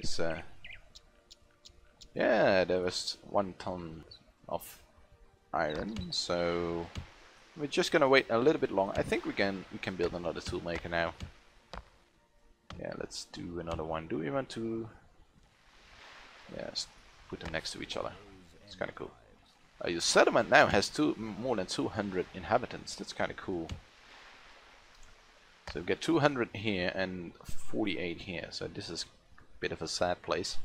these. Yeah, there was 1 ton of iron, so we're just gonna wait a little bit longer. I think we can build another toolmaker now. Yeah, let's do another one. Do we want to? Yes, put them next to each other. It's kind of cool. Your settlement now has more than 200 inhabitants. That's kind of cool. So we get 200 here and 48 here. So this is a bit of a sad place.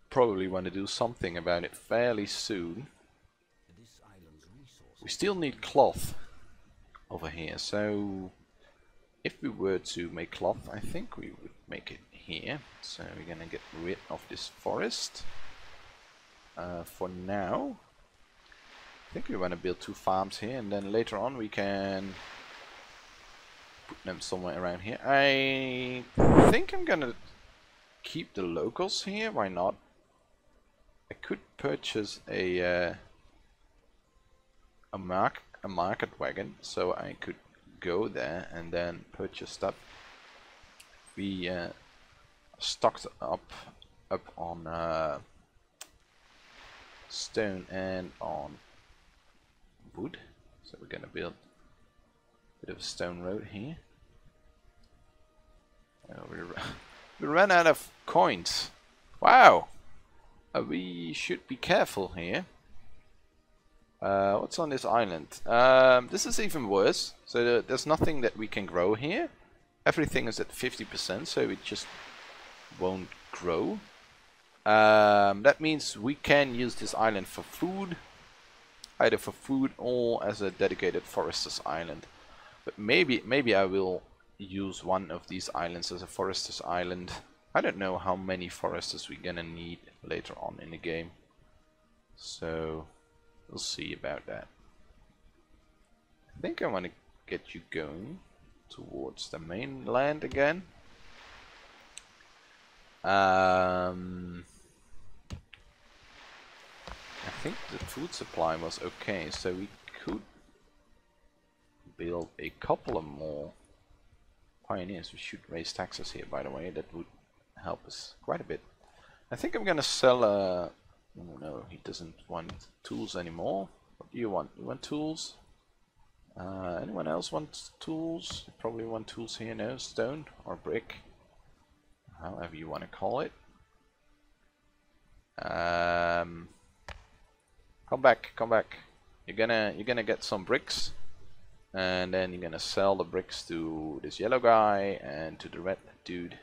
Probably want to do something about it fairly soon. We still need cloth over here. So if we were to make cloth, I think we would make it here. So we're gonna get rid of this forest. For now, I think we want to build 2 farms here, and then later on we can put them somewhere around here. I think I'm gonna keep the locals here. Why not? I could purchase a market wagon, so I could go there and then purchase stuff. We stocked up on stone and on wood, so we're gonna build a bit of a stone road here. We ran out of coins. Wow. We should be careful here. What's on this island? This is even worse. So there's nothing that we can grow here. Everything is at 50%, so it just won't grow. That means we can use this island for food, either for food or as a dedicated forester's island. But maybe I will use one of these islands as a forester's island. I don't know how many foresters we're gonna need later on in the game, so we'll see about that. I think I want to get you going towards the mainland again. I think the food supply was okay, so we could build a couple of more pioneers. We should raise taxes here, by the way. That would help us quite a bit. I think I'm gonna sell oh no, he doesn't want tools anymore. What do you want? You want tools? Anyone else want tools? You probably want tools here, no? Stone or brick, however you want to call it. Come back. You're gonna get some bricks, and then you're gonna sell the bricks to this yellow guy and to the red dude.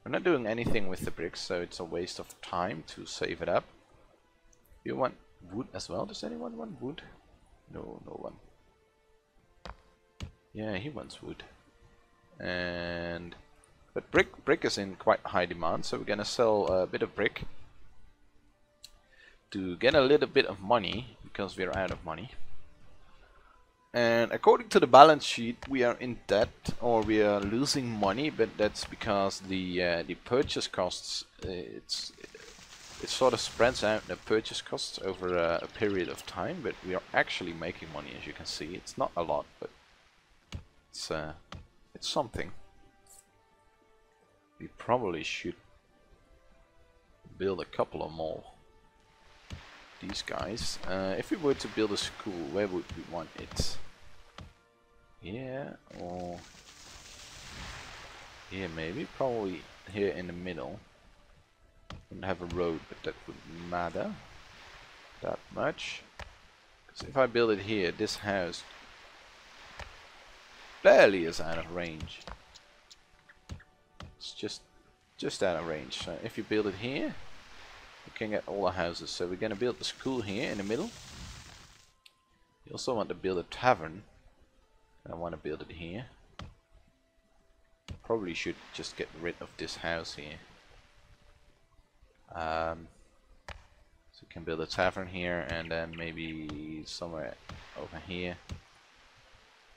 We're not doing anything with the bricks, so it's a waste of time to save it up. You want wood as well? Does anyone want wood? No, no one. Yeah, he wants wood. But brick is in quite high demand, so we're gonna sell a bit of brick to get a little bit of money, because we're out of money. And according to the balance sheet, we are in debt, or we are losing money, but that's because the purchase costs, it sort of spreads out the purchase costs over a period of time, but we are actually making money, as you can see. It's not a lot, but it's something. We probably should build a couple of more. These guys. If we were to build a school, where would we want it? Here or here maybe? Probably here in the middle. Wouldn't have a road, but that wouldn't matter that much. Because if I build it here, this house barely is out of range. It's just out of range. So if you build it here, you can get all the houses. So we're gonna build the school here in the middle. You also want to build a tavern. I want to build it here. Probably should just get rid of this house here. So you can build a tavern here, and then maybe somewhere over here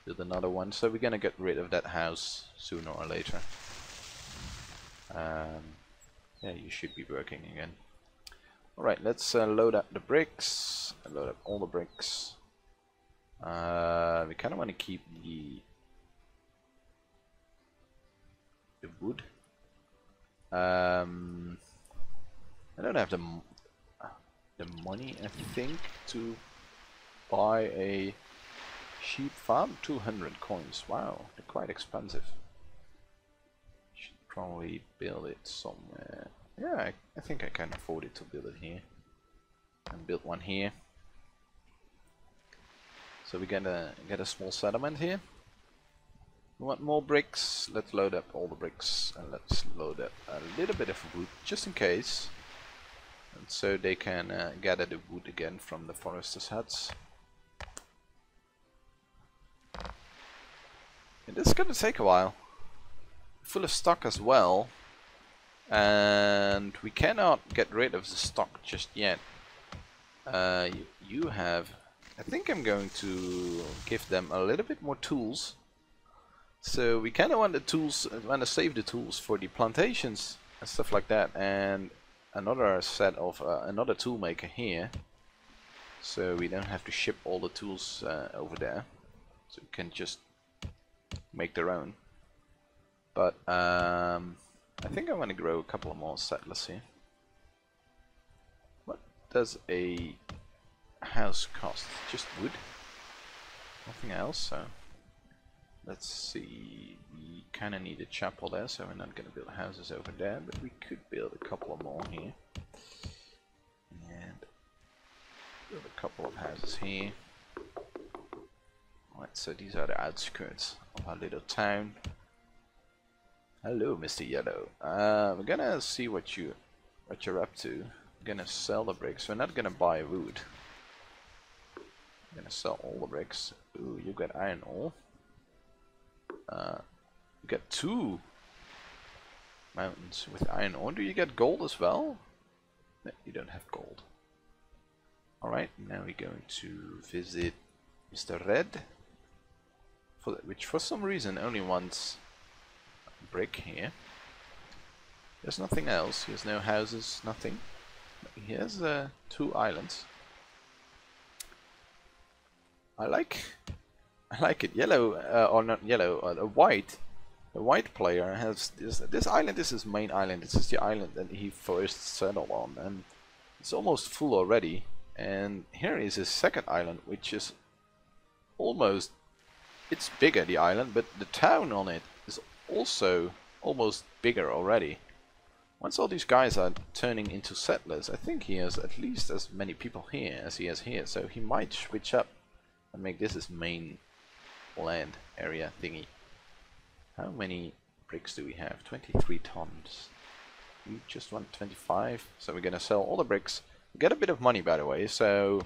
build another one. So we're gonna get rid of that house sooner or later. Yeah, you should be working again. Alright, let's load up the bricks. Load up all the bricks. We kind of want to keep the wood. I don't have the money, I think, to buy a sheep farm. 200 coins. Wow, they're quite expensive. Should probably build it somewhere. Yeah, I think I can afford it to build it here. And build one here. So we get a small settlement here. We want more bricks. Let's load up all the bricks and let's load up a little bit of wood just in case. And so they can gather the wood again from the foresters' huts. And this is gonna take a while. Full of stock as well. And we cannot get rid of the stock just yet. You have... I think I'm going to give them a little bit more tools. So we kind of want the tools, want to save the tools for the plantations and stuff like that. And another set of another tool maker here. So we don't have to ship all the tools over there. So we can just make their own. But I think I want to grow a couple of more settlers here. What does a house cost? Just wood? Nothing else, so let's see. We kind of need a chapel there, so we're not going to build houses over there, but we could build a couple of more here. And build a couple of houses here. Right, so these are the outskirts of our little town. Hello, Mr. Yellow. We're gonna see what you're up to. We're gonna sell the bricks. We're not gonna buy wood. We're gonna sell all the bricks. Ooh, you got iron ore. You got 2 mountains with iron ore. Do you get gold as well? No, you don't have gold. Alright, now we're going to visit Mr. Red. Which for some reason only wants brick here. There's nothing else. He has no houses, nothing. He has 2 islands. I like it. Yellow, or not yellow, white. The white player has this island. This is his main island. This is the island that he first settled on, and it's almost full already. And here is his second island, which is almost. It's bigger, the island, but the town on it is also almost bigger already. Once all these guys are turning into settlers, I think he has at least as many people here as he has here. So he might switch up and make this his main land area thingy. How many bricks do we have? 23 tons. We just want 25, so we're gonna sell all the bricks. We get a bit of money, by the way, so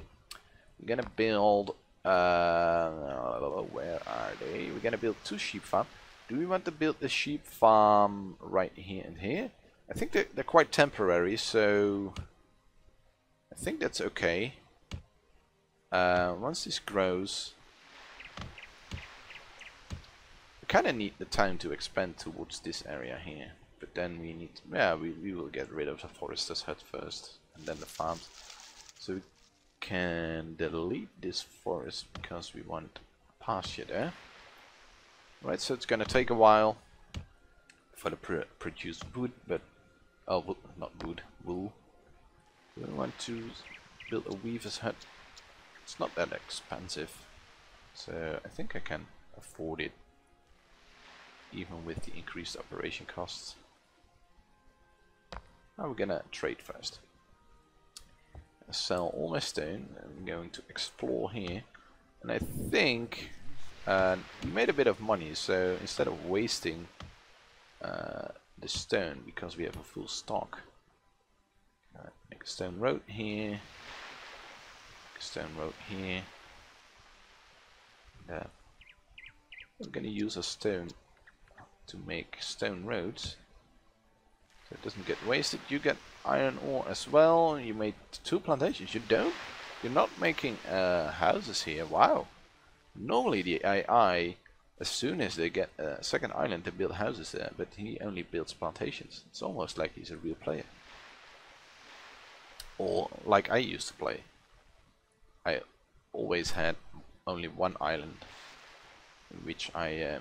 we're gonna build... where are they? We're gonna build 2 sheep farms. Do we want to build the sheep farm right here and here? I think they're quite temporary, so I think that's okay. Once this grows, we kind of need the town to expand towards this area here. But then we need, we will get rid of the forester's hut first, and then the farms. So we can delete this forest because we want pasture there. Right, so it's gonna take a while for the produce wood, but not wood, wool. We want to build a weaver's hut. It's not that expensive, so I think I can afford it, even with the increased operation costs. Now we're gonna trade first. Sell all my stone. I'm going to explore here, and I think we made a bit of money. So instead of wasting the stone, because we have a full stock, make a stone road here, make a stone road here. And, we're going to use a stone to make stone roads. So it doesn't get wasted. You get iron ore as well. You made 2 plantations. You don't? You're not making houses here. Wow. Normally the AI, as soon as they get a second island, they build houses there, but he only builds plantations. It's almost like he's a real player. Or like I used to play. I always had only 1 island, in which I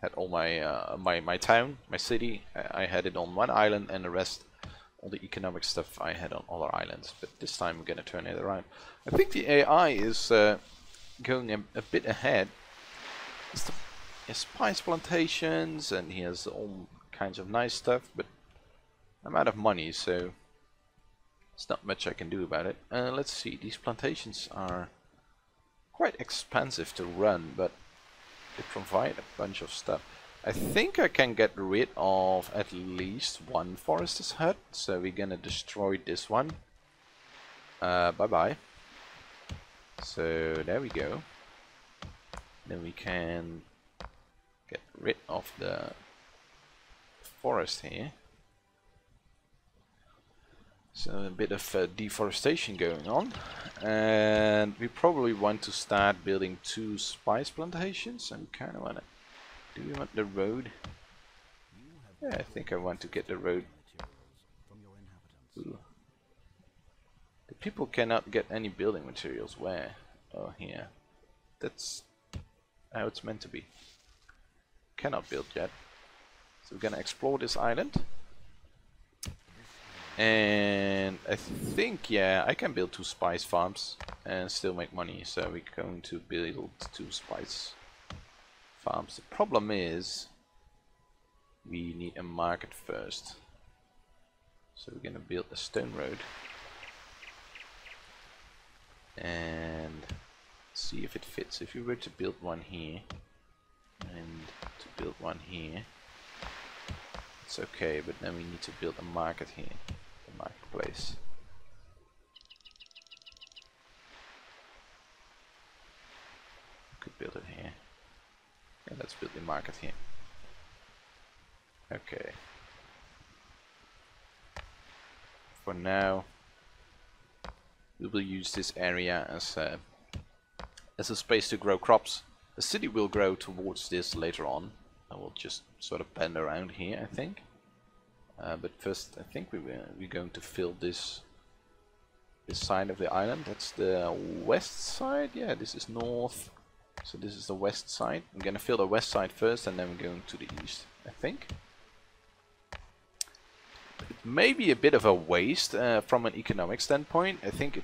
had all my my town, my city. I had it on one island, and the rest, all the economic stuff, I had on other islands. But this time we're gonna turn it around. I think the AI is going a bit ahead. He has spice plantations, and he has all kinds of nice stuff. But I'm out of money, so there's not much I can do about it. Let's see. These plantations are quite expensive to run, but they provide a bunch of stuff. I think I can get rid of at least one forester's hut, so we're gonna destroy this one. Bye-bye. So there we go. Then we can get rid of the forest here. So a bit of deforestation going on, and we probably want to start building 2 spice plantations. And we kind of want to. Do we want the road? Yeah, I think I want to get the road. Ooh. The people cannot get any building materials. Where? Oh, here. That's how it's meant to be. Cannot build yet. So we're gonna explore this island. And I think, yeah, I can build 2 spice farms and still make money. So we're going to build 2 spice farms. The problem is we need a market first. So we're gonna build a stone road and see if it fits. If you were to build one here and to build one here, it's okay, but then we need to build a market here. Marketplace. Could build it here. Yeah, let's build the market here. Okay. For now, we will use this area as a space to grow crops. The city will grow towards this later on. I will just sort of bend around here, I think. But first, I think we're going to fill this side of the island. That's the west side. Yeah, this is north. So this is the west side. I'm gonna fill the west side first, and then we're going to the east, I think. It may be a bit of a waste from an economic standpoint. I think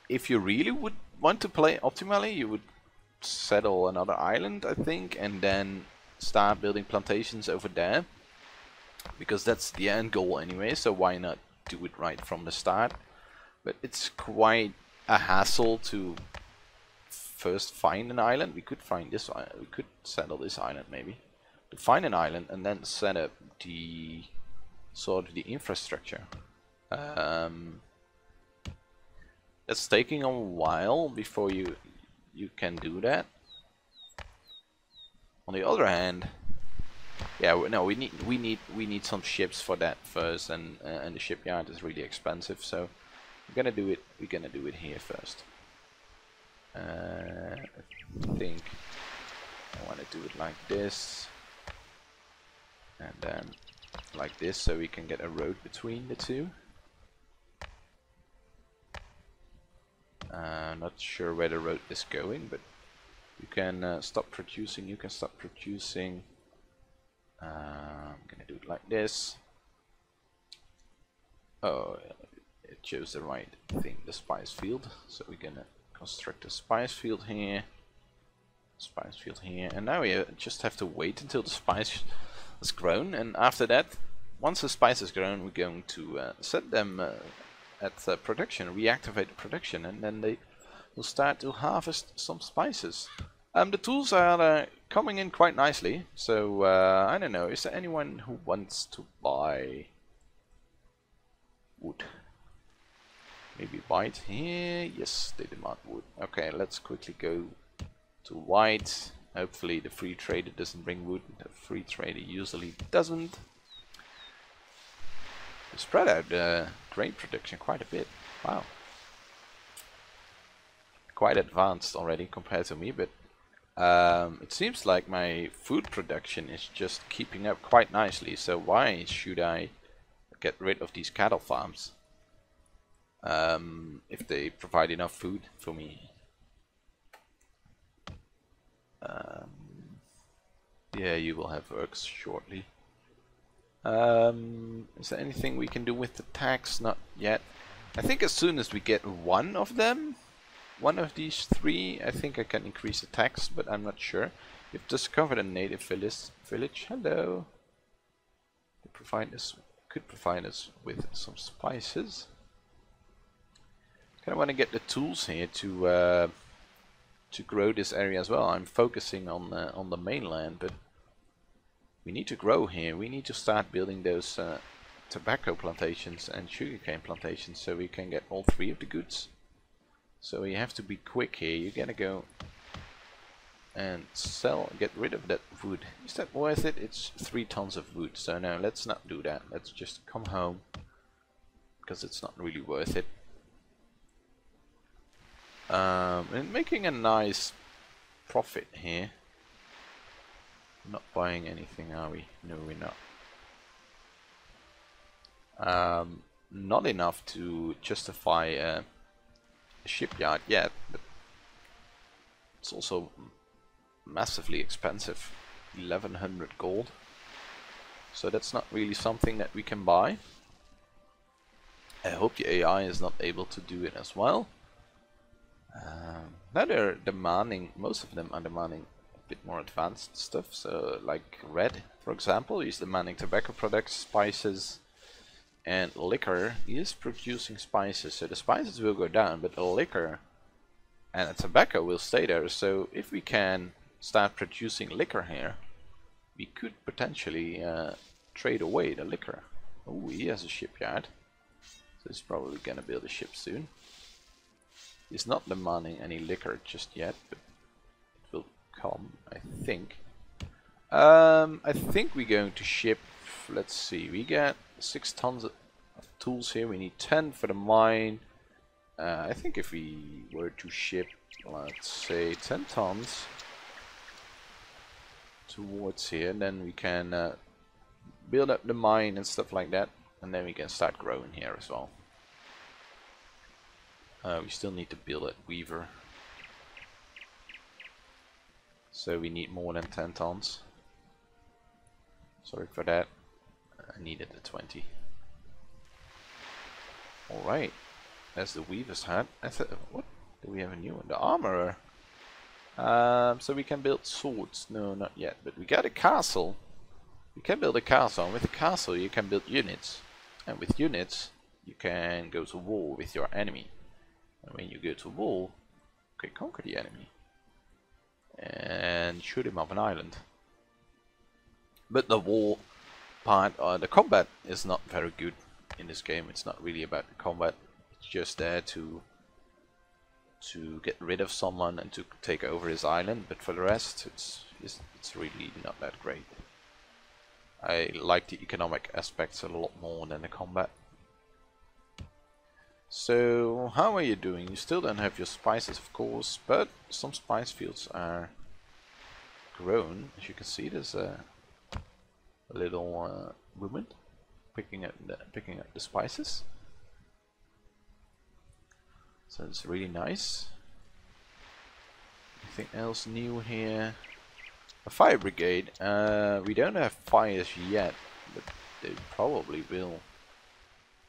if you really would want to play optimally, you would settle another island, I think, and then start building plantations over there. Because that's the end goal anyway, so why not do it right from the start? But it's quite a hassle to first find an island. We could find this island. We could settle this island maybe. To find an island and then set up the sort of the infrastructure. That's taking a while before you can do that. On the other hand, yeah, no, we need some ships for that first, and the shipyard is really expensive, so we're gonna do it here first. I think I want to do it like this, and then like this, so we can get a road between the two. Not sure where the road is going, but you can stop producing. You can stop producing. I'm gonna do it like this. Oh, it chose the right thing, the spice field. So we're gonna construct a spice field here, and now we just have to wait until the spice has grown. And after that, once the spice has grown, we're going to set them at production, reactivate the production, and then they will start to harvest some spices. The tools are coming in quite nicely, so I don't know, is there anyone who wants to buy wood? Maybe white here? Yes, they demand wood. Okay, let's quickly go to white. Hopefully the free trader doesn't bring wood. The free trader usually doesn't. We spread out the grain production quite a bit. Wow. Quite advanced already compared to me, but it seems like my food production is just keeping up quite nicely, so why should I get rid of these cattle farms if they provide enough food for me? Yeah, you will have works shortly. Is there anything we can do with the tax? Not yet. I think as soon as we get one of them, one of these three, I think I can increase the tax, but I'm not sure. We've discovered a native village. Hello. Could provide us with some spices. Kind of want to get the tools here to grow this area as well. I'm focusing on the mainland, but we need to grow here. We need to start building those tobacco plantations and sugarcane plantations so we can get all three of the goods. So you have to be quick here. You gotta go and get rid of that wood. Is that worth it? It's 3 tons of wood. So no, let's not do that. Let's just come home because it's not really worth it. And making a nice profit here. Not buying anything, are we? No, we're not. Not enough to justify a shipyard yet, but it's also massively expensive. 1100 gold. So that's not really something that we can buy. I hope the AI is not able to do it as well. Now they're demanding, most of them are demanding a bit more advanced stuff. So like Red, for example, he's demanding tobacco products, spices, and liquor. He is producing spices, so the spices will go down, but the liquor and the tobacco will stay there. So if we can start producing liquor here, we could potentially trade away the liquor. Oh, he has a shipyard, so he's probably gonna build a ship soon. He's not demanding any liquor just yet, but it will come, I think. I think we're going to ship, let's see, we get 6 tons of tools here. We need 10 for the mine. I think if we were to ship, let's say 10 tons towards here, then we can build up the mine and stuff like that, and then we can start growing here as well. We still need to build a weaver, so we need more than 10 tons. Sorry for that, I needed the 20. Alright, that's the weaver's hat. I thought, what? Do we have a new one? The armorer. So we can build swords. No, not yet, but we got a castle. You can build a castle, and with a castle you can build units. And with units, you can go to war with your enemy. And when you go to war, you can conquer the enemy and shoot him off an island. But the war part, the combat is not very good in this game. It's not really about the combat. It's just there to get rid of someone and to take over his island. But for the rest, it's really not that great. I like the economic aspects a lot more than the combat. So, how are you doing? You still don't have your spices, of course, but some spice fields are grown. As you can see, there's a little woman picking up the spices. So it's really nice. Anything else new here? A fire brigade. We don't have fires yet, but they probably will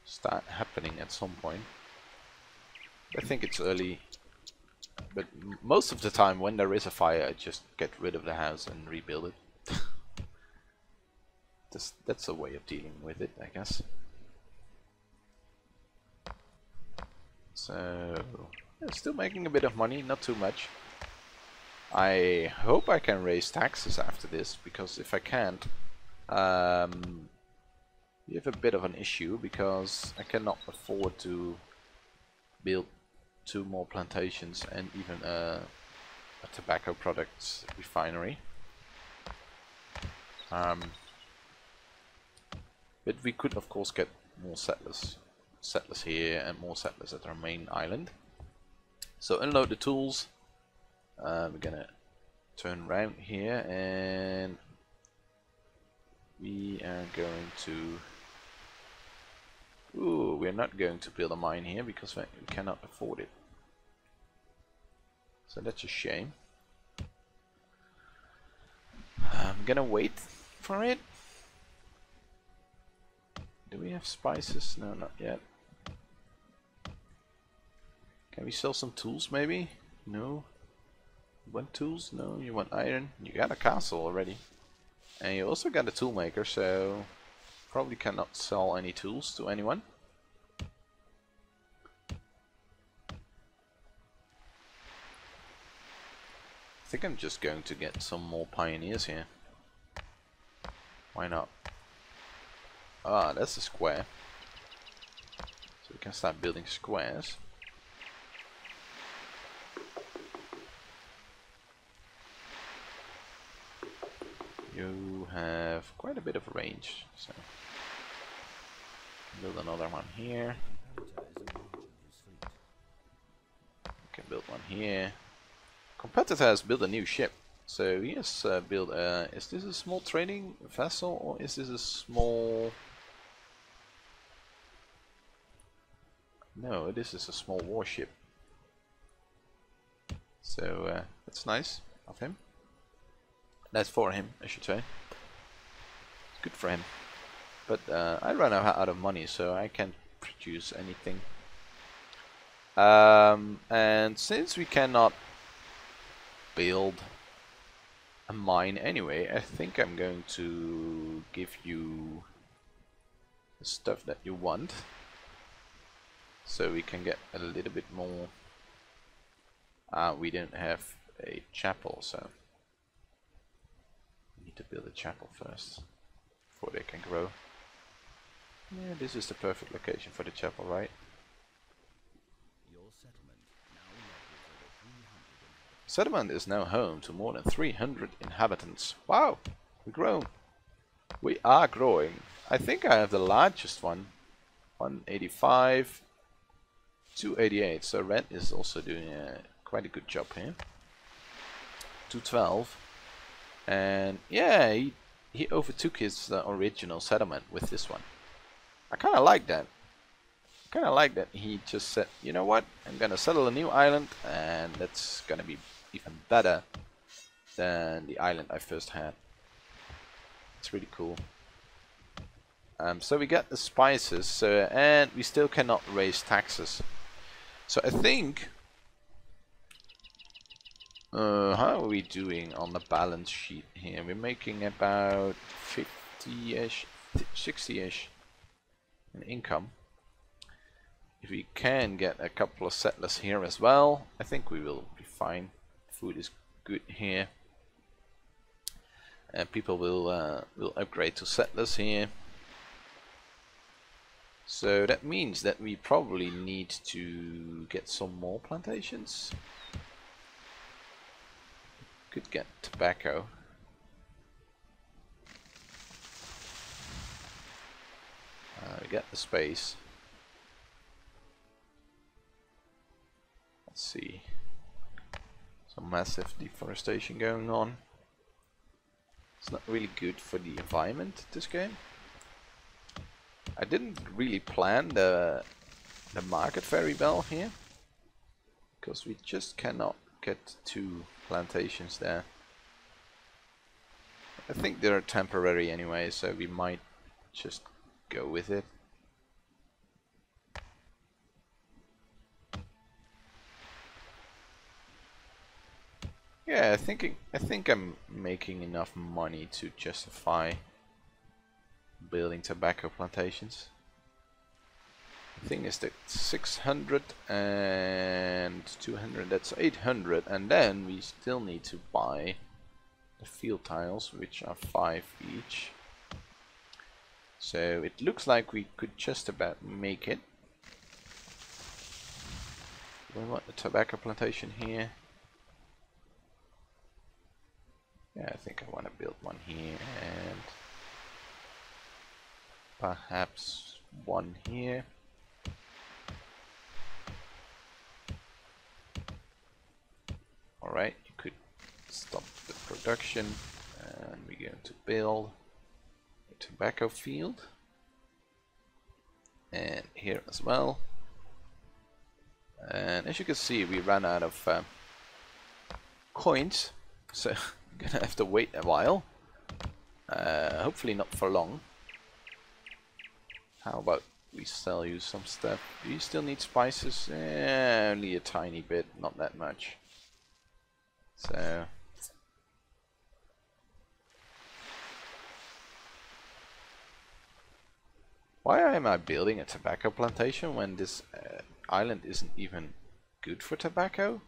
start happening at some point. I think it's early, but most of the time when there is a fire, I just get rid of the house and rebuild it. That's a way of dealing with it, I guess. So, yeah, still making a bit of money, not too much. I hope I can raise taxes after this, because if I can't, we have a bit of an issue, because I cannot afford to build 2 more plantations and even a tobacco products refinery. But we could of course get more settlers here and more settlers at our main island. So unload the tools. We're gonna turn around here and we are going to... Ooh, we're not going to build a mine here because we cannot afford it. So that's a shame. I'm gonna wait for it. Do we have spices? No, not yet. Can we sell some tools maybe? No. You want tools? No. You want iron? You got a castle already. And you also got a tool maker, so probably cannot sell any tools to anyone. I think I'm just going to get some more pioneers here. Why not? Ah, that's a square. So we can start building squares. You have quite a bit of range, so build another one here. Can build one here. Competitor has built a new ship, so he has built a. Is this a small trading vessel or is this a small? No, this is a small warship. So that's nice of him. That's for him, I should say. It's good for him. But I run out of money, so I can't produce anything. And since we cannot build a mine anyway, I think I'm going to give you the stuff that you want. So we can get a little bit more. We don't have a chapel, so to build a chapel first before they can grow. Yeah, this is the perfect location for the chapel, right? Your Settlement is now home to more than 300 inhabitants. Wow, we've grown. We are growing. I think I have the largest one. 185, 288. So Red is also doing quite a good job here. 212. And yeah, he overtook his original settlement with this one. I kind of like that. Kind of like that he just said, you know what, I'm gonna settle a new island, and that's gonna be even better than the island I first had. It's really cool. So we got the spices, and we still cannot raise taxes. So I think. How are we doing on the balance sheet here? We're making about 50-ish, 60-ish in income. If we can get a couple of settlers here as well, I think we will be fine. Food is good here, and people will upgrade to settlers here. So that means that we probably need to get some more plantations. Could get tobacco. We get the space. Let's see. Some massive deforestation going on. It's not really good for the environment, this game. I didn't really plan the market very well here, because we just cannot get to plantations there. I think they're temporary anyway, so we might just go with it. Yeah, I think I'm making enough money to justify building tobacco plantations. The thing is that 600 and 200, that's 800, and then we still need to buy the field tiles, which are 5 each. So it looks like we could just about make it. We want the tobacco plantation here. Yeah, I think I want to build one here and perhaps one here. Alright, you could stop the production, and we're going to build a tobacco field, and here as well. And as you can see, we ran out of coins, so I'm gonna have to wait a while. Hopefully not for long. How about we sell you some stuff? Do you still need spices? Only a tiny bit, not that much. So why am I building a tobacco plantation when this island isn't even good for tobacco?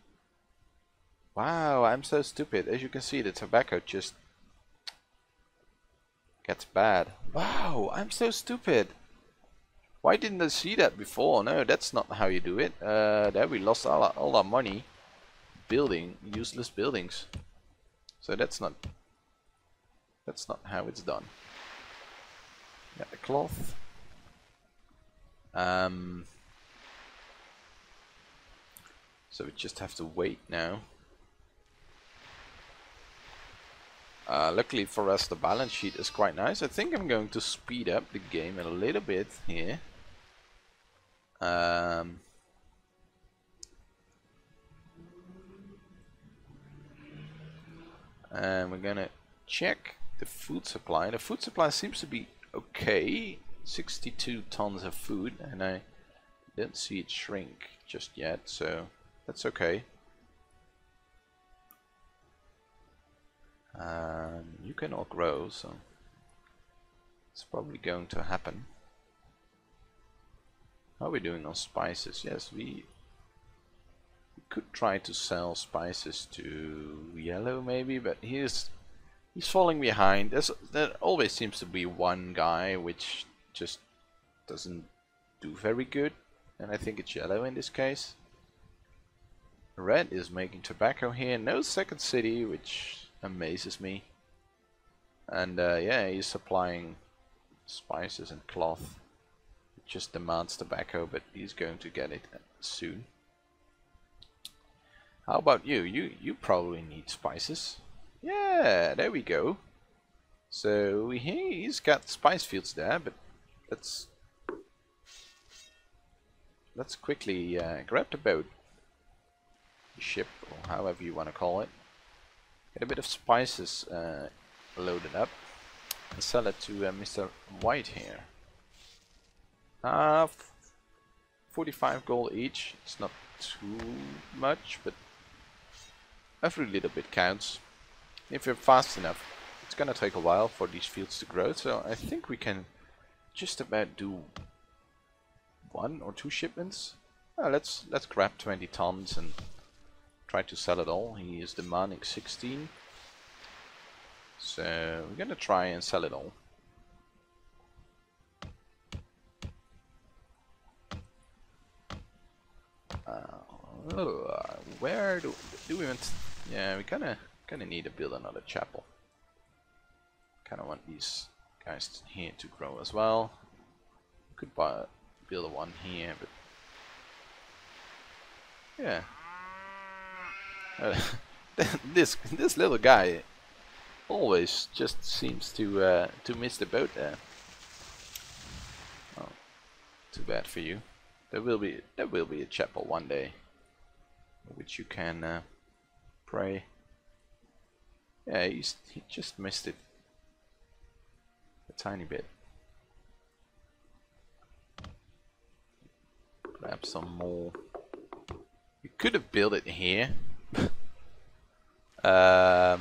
Wow, I'm so stupid. As you can see, the tobacco just gets bad. Wow, I'm so stupid. Why didn't I see that before? No, that's not how you do it. There we lost all our money building useless buildings. So that's not how it's done. Got the cloth. So we just have to wait now. Luckily for us, the balance sheet is quite nice. I think I'm going to speed up the game a little bit here. And we're gonna check the food supply. The food supply seems to be okay. 62 tons of food, and I didn't see it shrink just yet, so that's okay. You can all grow, so it's probably going to happen. How are we doing on spices? Yes, we could try to sell spices to Yellow maybe, but he's falling behind. There always seems to be one guy which just doesn't do very good, and I think it's Yellow in this case. Red is making tobacco here, no second city, which amazes me. And yeah, he's supplying spices and cloth. It just demands tobacco, but he's going to get it soon. How about you? You probably need spices. Yeah, there we go. So he's got spice fields there, but let's quickly grab the boat, the ship, or however you want to call it. Get a bit of spices loaded up and sell it to Mr. White here. 45 gold each. It's not too much, but every little bit counts. If you're fast enough, it's gonna take a while for these fields to grow, so I think we can just about do 1 or 2 shipments. Let's grab 20 tons and try to sell it all. He is demanding 16, so we're gonna try and sell it all. Where do we want? Yeah, we kinda need to build another chapel. Kinda want these guys here to grow as well. Could build one here, but yeah. This little guy always just seems to miss the boat there. Oh, too bad for you. There will be a chapel one day, which you can pray. Yeah, he just missed it a tiny bit. Grab some more. You could have built it here. I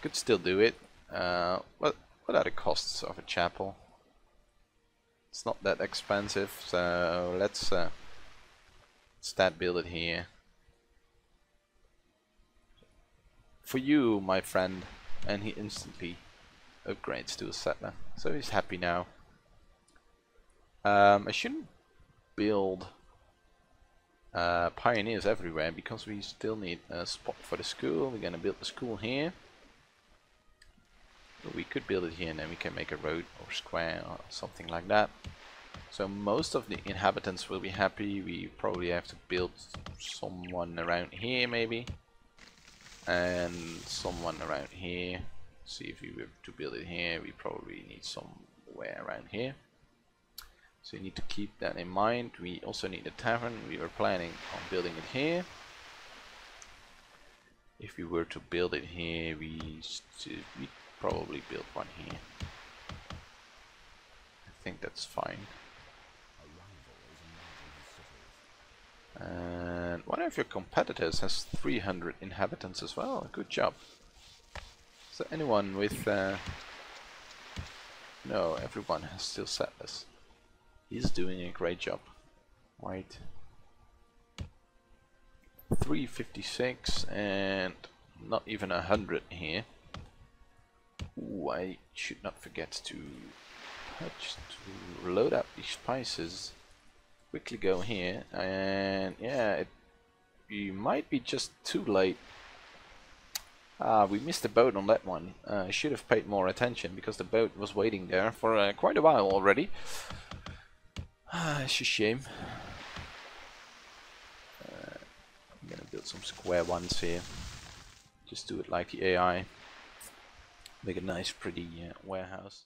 could still do it. What are the costs of a chapel? It's not that expensive, so let's start build it here. For you, my friend, and he instantly upgrades to a settler, so he's happy now. I shouldn't build pioneers everywhere because we still need a spot for the school. We're gonna build the school here. But we could build it here and then we can make a road or square or something like that. So most of the inhabitants will be happy. We probably have to build someone around here maybe. And someone around here. See, if we were to build it here, we probably need somewhere around here. So you need to keep that in mind. We also need a tavern. We were planning on building it here. If we were to build it here, we probably build one here. I think that's fine. And one of your competitors has 300 inhabitants as well. Good job. Is there anyone with... No, everyone has still settlers. He's doing a great job. Right. 356 and not even 100 here. Ooh, I should not forget to load up these spices. Quickly go here, and yeah, you might be just too late. We missed the boat on that one. I should have paid more attention because the boat was waiting there for quite a while already. It's a shame. I'm gonna build some square ones here. Just do it like the AI. Make a nice, pretty warehouse.